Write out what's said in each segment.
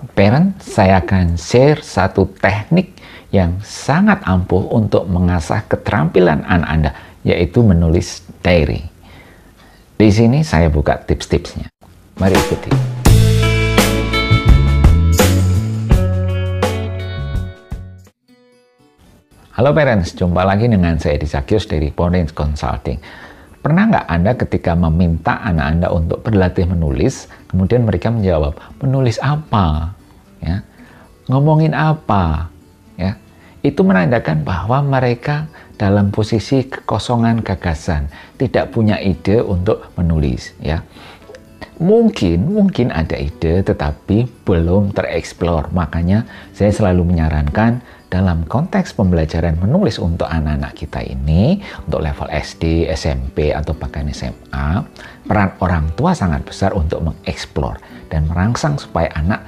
Parent, saya akan share satu teknik yang sangat ampuh untuk mengasah keterampilan anak Anda, yaitu menulis diary. Di sini saya buka tips-tipsnya. Mari ikuti. Halo parents, jumpa lagi dengan saya Disakius dari Parents Consulting. Pernah nggak Anda ketika meminta anak Anda untuk berlatih menulis, kemudian mereka menjawab, menulis apa? Ya, ngomongin apa? Ya, itu menandakan bahwa mereka dalam posisi kekosongan gagasan, tidak punya ide untuk menulis. Ya, mungkin ada ide, tetapi belum tereksplor. Makanya saya selalu menyarankan dalam konteks pembelajaran menulis untuk anak-anak kita ini, untuk level SD, SMP, atau bahkan SMA, peran orang tua sangat besar untuk mengeksplor dan merangsang supaya anak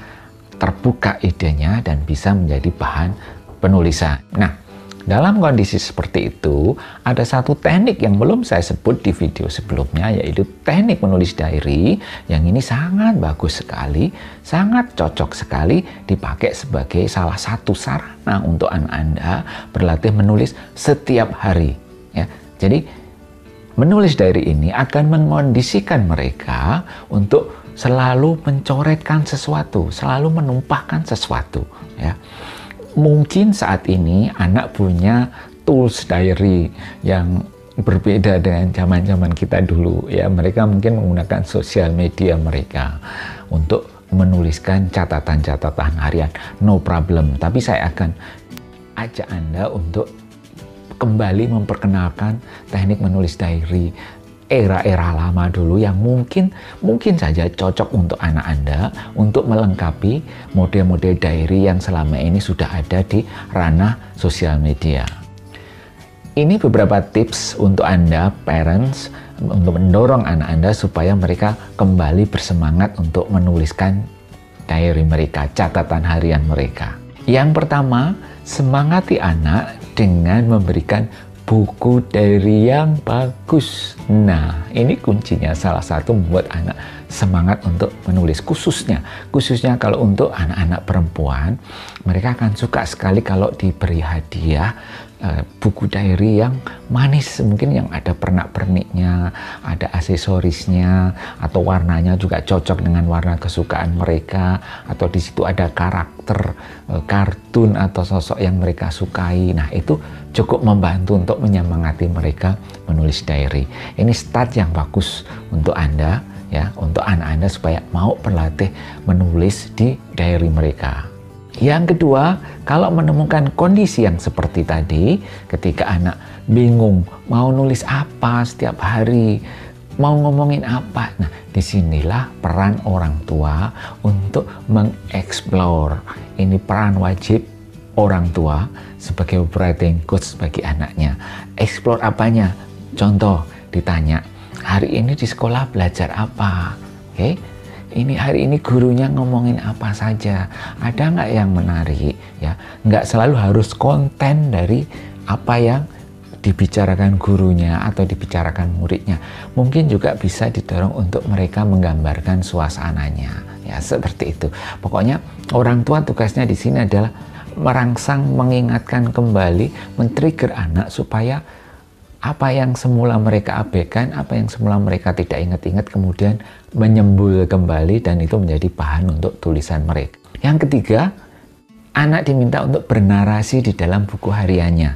terbuka idenya dan bisa menjadi bahan penulisan. Nah, dalam kondisi seperti itu, ada satu teknik yang belum saya sebut di video sebelumnya, yaitu teknik menulis diary, yang ini sangat bagus sekali, sangat cocok sekali dipakai sebagai salah satu sarana untuk anak Anda berlatih menulis setiap hari. Ya, jadi, menulis diary ini akan mengondisikan mereka untuk selalu mencoretkan sesuatu, selalu menumpahkan sesuatu. Ya. Mungkin saat ini anak punya tools diary yang berbeda dengan zaman-zaman kita dulu. Ya, mereka mungkin menggunakan sosial media mereka untuk menuliskan catatan-catatan harian. No problem. Tapi saya akan ajak Anda untuk kembali memperkenalkan teknik menulis diary era-era lama dulu yang mungkin saja cocok untuk anak Anda untuk melengkapi model-model diary yang selama ini sudah ada di ranah sosial media. Ini beberapa tips untuk Anda, parents, untuk mendorong anak Anda supaya mereka kembali bersemangat untuk menuliskan diary mereka, catatan harian mereka. Yang pertama, semangati anak dengan memberikan buku diary yang bagus. Nah, ini kuncinya salah satu membuat anak semangat untuk menulis. Khususnya kalau untuk anak-anak perempuan, mereka akan suka sekali kalau diberi hadiah buku diary yang manis, mungkin yang ada pernak-perniknya, ada aksesorisnya, atau warnanya juga cocok dengan warna kesukaan mereka, atau di situ ada karakter kartun atau sosok yang mereka sukai. Nah, itu cukup membantu untuk menyemangati mereka menulis diary. Ini start yang bagus untuk Anda, ya, untuk anak Anda supaya mau berlatih menulis di diary mereka. Yang kedua, kalau menemukan kondisi yang seperti tadi, ketika anak bingung mau nulis apa setiap hari, mau ngomongin apa, nah disinilah peran orang tua untuk mengeksplor. Ini peran wajib orang tua sebagai writing coach bagi anaknya. Explore apanya? Contoh, ditanya, hari ini di sekolah belajar apa? Oke? Ini hari ini gurunya ngomongin apa saja, ada nggak yang menarik, ya? Nggak selalu harus konten dari apa yang dibicarakan gurunya atau dibicarakan muridnya. Mungkin juga bisa didorong untuk mereka menggambarkan suasananya, ya, seperti itu. Pokoknya orang tua tugasnya di sini adalah merangsang, mengingatkan kembali, men-trigger anak supaya apa yang semula mereka abaikan, apa yang semula mereka tidak ingat-ingat, kemudian menyembul kembali dan itu menjadi bahan untuk tulisan mereka. Yang ketiga, anak diminta untuk bernarasi di dalam buku hariannya.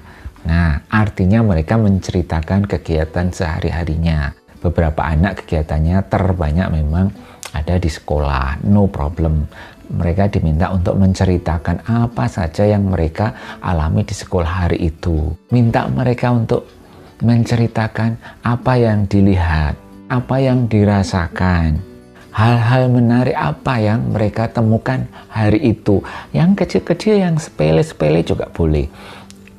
Nah, artinya mereka menceritakan kegiatan sehari-harinya. Beberapa anak kegiatannya terbanyak memang ada di sekolah, no problem. Mereka diminta untuk menceritakan apa saja yang mereka alami di sekolah hari itu. Minta mereka untuk menceritakan apa yang dilihat, apa yang dirasakan, hal-hal menarik apa yang mereka temukan hari itu. Yang kecil-kecil, yang sepele-sepele juga boleh.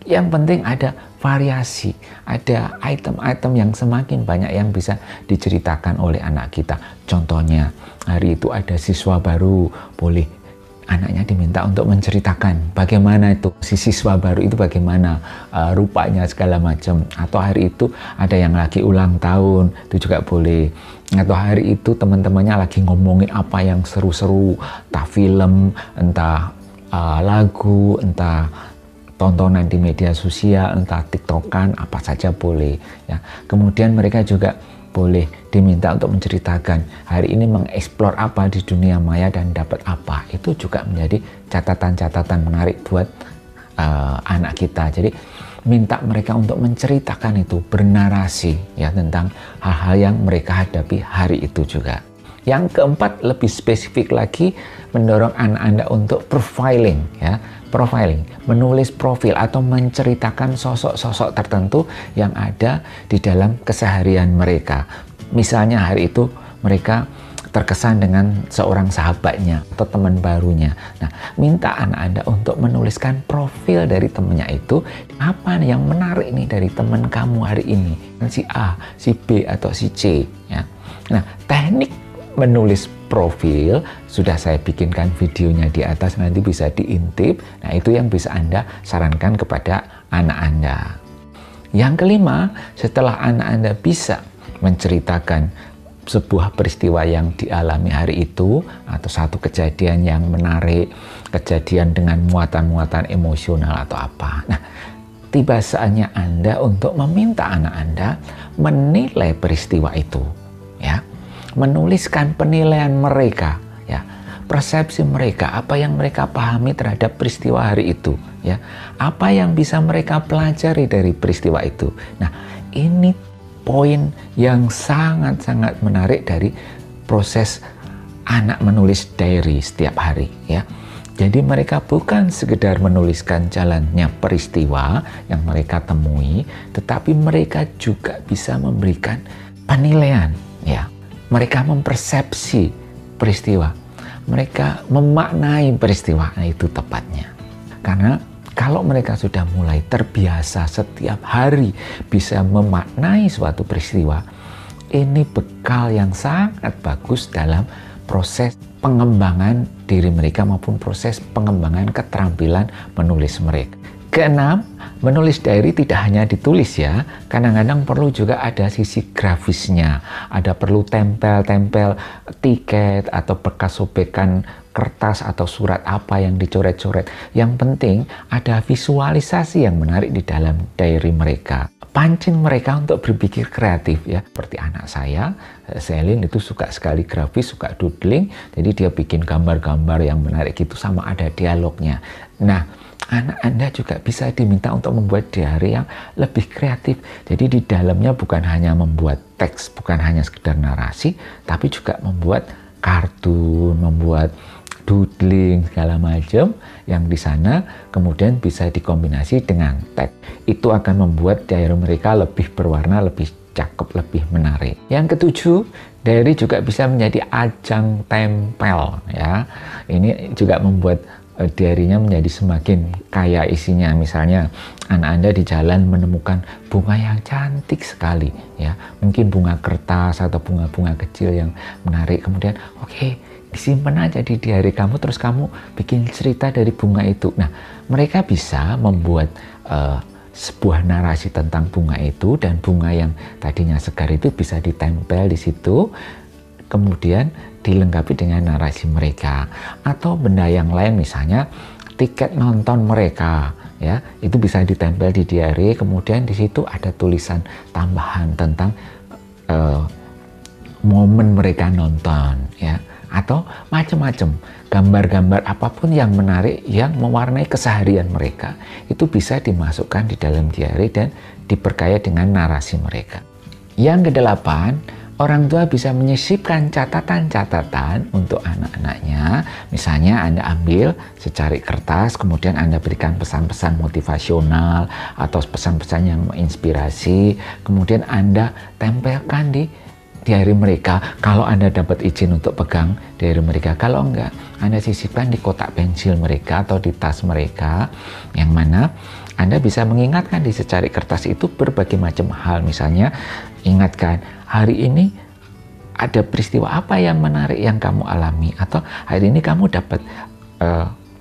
Yang penting ada variasi, ada item-item yang semakin banyak yang bisa diceritakan oleh anak kita. Contohnya, hari itu ada siswa baru, boleh anaknya diminta untuk menceritakan bagaimana itu si siswa baru itu, bagaimana rupanya segala macam. Atau hari itu ada yang lagi ulang tahun, itu juga boleh. Atau hari itu teman-temannya lagi ngomongin apa yang seru-seru, entah film, entah lagu, entah tontonan di media sosial, entah TikTokan, apa saja boleh. Ya. Kemudian mereka juga boleh diminta untuk menceritakan hari ini mengeksplor apa di dunia maya dan dapat apa. Itu juga menjadi catatan-catatan menarik buat anak kita. Jadi minta mereka untuk menceritakan itu, bernarasi ya tentang hal-hal yang mereka hadapi hari itu juga. Yang keempat, lebih spesifik lagi, mendorong anak Anda untuk profiling ya. Profiling, menulis profil atau menceritakan sosok-sosok tertentu yang ada di dalam keseharian mereka. Misalnya hari itu mereka terkesan dengan seorang sahabatnya atau teman barunya. Nah, minta anak Anda untuk menuliskan profil dari temannya itu, apa yang menarik nih dari teman kamu hari ini, si A, si B, atau si C. Ya. Nah, teknik menulis profil sudah saya bikinkan videonya di atas, nanti bisa diintip. Nah, itu yang bisa Anda sarankan kepada anak Anda. Yang kelima, setelah anak Anda bisa menceritakan sebuah peristiwa yang dialami hari itu atau satu kejadian yang menarik, kejadian dengan muatan-muatan emosional atau apa. Nah, tiba saatnya Anda untuk meminta anak Anda menilai peristiwa itu, ya. Menuliskan penilaian mereka, ya. Persepsi mereka, apa yang mereka pahami terhadap peristiwa hari itu, ya. Apa yang bisa mereka pelajari dari peristiwa itu. Nah, ini poin yang sangat-sangat menarik dari proses anak menulis diary setiap hari, ya. Jadi mereka bukan sekedar menuliskan jalannya peristiwa yang mereka temui, tetapi mereka juga bisa memberikan penilaian, ya. Mereka mempersepsi peristiwa, mereka memaknai peristiwa, nah itu tepatnya. Karena kalau mereka sudah mulai terbiasa setiap hari bisa memaknai suatu peristiwa, ini bekal yang sangat bagus dalam proses pengembangan diri mereka maupun proses pengembangan keterampilan menulis mereka. Keenam, menulis diary tidak hanya ditulis ya, kadang-kadang perlu juga ada sisi grafisnya, ada perlu tempel-tempel tiket atau bekas sobekan kertas atau surat apa yang dicoret-coret. Yang penting ada visualisasi yang menarik di dalam diary mereka. Pancing mereka untuk berpikir kreatif ya. Seperti anak saya, Selin itu suka sekali grafis, suka doodling, jadi dia bikin gambar-gambar yang menarik gitu sama ada dialognya. Nah, anak Anda juga bisa diminta untuk membuat diary yang lebih kreatif. Jadi di dalamnya bukan hanya membuat teks, bukan hanya sekedar narasi, tapi juga membuat kartun, membuat doodling segala macam yang di sana kemudian bisa dikombinasi dengan teks. Itu akan membuat diary mereka lebih berwarna, lebih cakep, lebih menarik. Yang ketujuh, diary juga bisa menjadi ajang tempel ya. Ini juga membuat diary-nya menjadi semakin kaya isinya. Misalnya anak Anda di jalan menemukan bunga yang cantik sekali ya, mungkin bunga kertas atau bunga-bunga kecil yang menarik, kemudian oke, disimpan aja di diary kamu, terus kamu bikin cerita dari bunga itu. Nah, mereka bisa membuat sebuah narasi tentang bunga itu, dan bunga yang tadinya segar itu bisa ditempel di situ, kemudian dilengkapi dengan narasi mereka. Atau benda yang lain, misalnya tiket nonton mereka ya, itu bisa ditempel di diary, kemudian di situ ada tulisan tambahan tentang momen mereka nonton ya, atau macam-macam gambar-gambar apapun yang menarik yang mewarnai keseharian mereka, itu bisa dimasukkan di dalam diary dan diperkaya dengan narasi mereka. Yang kedelapan, orang tua bisa menyisipkan catatan-catatan untuk anak-anaknya. Misalnya Anda ambil secari kertas, kemudian Anda berikan pesan-pesan motivasional atau pesan-pesan yang menginspirasi, kemudian Anda tempelkan di diary mereka. Kalau Anda dapat izin untuk pegang diary mereka, kalau enggak, Anda sisipkan di kotak pensil mereka atau di tas mereka, yang mana Anda bisa mengingatkan di secari kertas itu berbagai macam hal. Misalnya, ingatkan, hari ini ada peristiwa apa yang menarik yang kamu alami, atau hari ini kamu dapat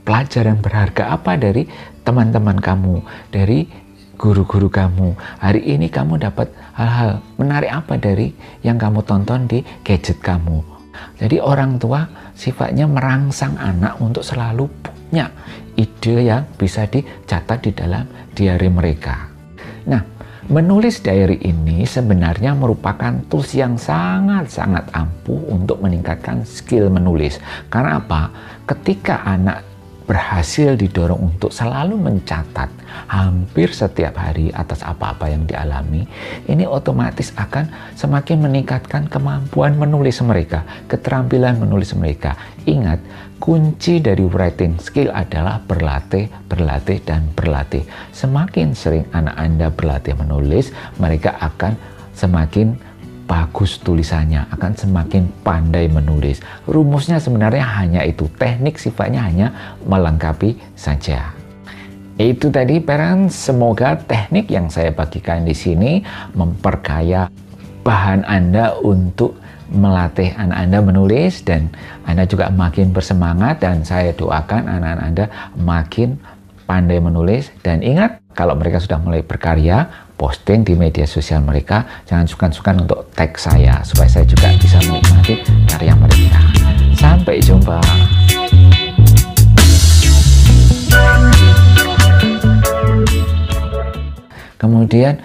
pelajaran berharga apa dari teman-teman kamu, dari guru-guru kamu. Hari ini kamu dapat hal-hal menarik apa dari yang kamu tonton di gadget kamu. Jadi orang tua sifatnya merangsang anak untuk selalu punya ide yang bisa dicatat di dalam diary mereka. Nah, menulis diary ini sebenarnya merupakan tools yang sangat-sangat ampuh untuk meningkatkan skill menulis. Karena apa? Ketika anak berhasil didorong untuk selalu mencatat hampir setiap hari atas apa-apa yang dialami, ini otomatis akan semakin meningkatkan kemampuan menulis mereka, keterampilan menulis mereka. Ingat, kunci dari writing skill adalah berlatih, berlatih, dan berlatih. Semakin sering anak Anda berlatih menulis, mereka akan semakin bagus tulisannya, akan semakin pandai menulis. Rumusnya sebenarnya hanya itu, teknik sifatnya hanya melengkapi saja. Itu tadi parents, semoga teknik yang saya bagikan di sini memperkaya bahan Anda untuk melatih anak Anda menulis, dan Anda juga makin bersemangat, dan saya doakan anak-anak Anda makin pandai menulis. Dan ingat, kalau mereka sudah mulai berkarya, posting di media sosial mereka, jangan sungkan-sungkan untuk tag saya supaya saya juga bisa menikmati karya mereka. Sampai jumpa. Kemudian